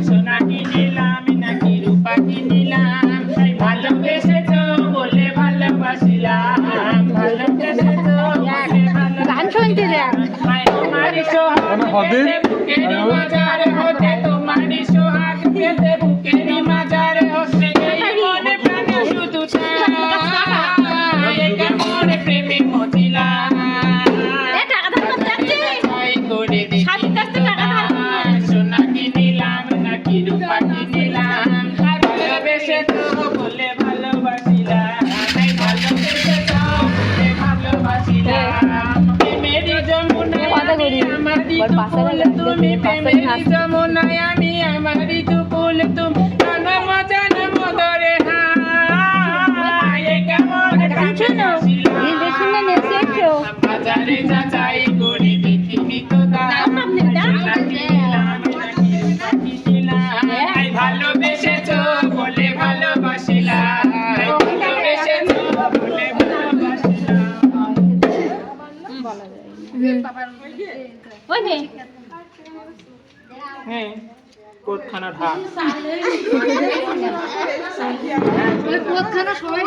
সোনা কি নিলাম নাকি রূপা কি নিলাম ভালোবেসেছো বলে ভালোবাসিলাম ভালোবেসেছো বলে গান শুনতে দেখ তোমারই সোহাগ পেতে বুকেরই মাঝারে হতে তোমারই সোহাগ পেতে বুকেরই মাঝারে হতে এই মনে প্রাণে শুধু তাই কেমন প্রেমে মজিলা করে দেখি সোনা কি নিলাম নাকি রূপা কি নিলাম ভালোবেসেছো বলে ভালোবাসিলাম ভালোবেসেছো বলে ভালোবাসিলাম প্রেমেরই যমুনায় আমি আমারই দুকুল তুমি প্রেমেরই যমুনায় আমি আমারই দুকুল তুমি জনম জনম ধরে হায় কেমন বাজারে যাচাই করে দেখিনি তো ভালোবেসেছো বলে ভালোবাসিলাম ভালোবেসেছো বলে ভালোবাসিলাম হ্যাঁ কোটখানা ঢাক কোটখানা সবাই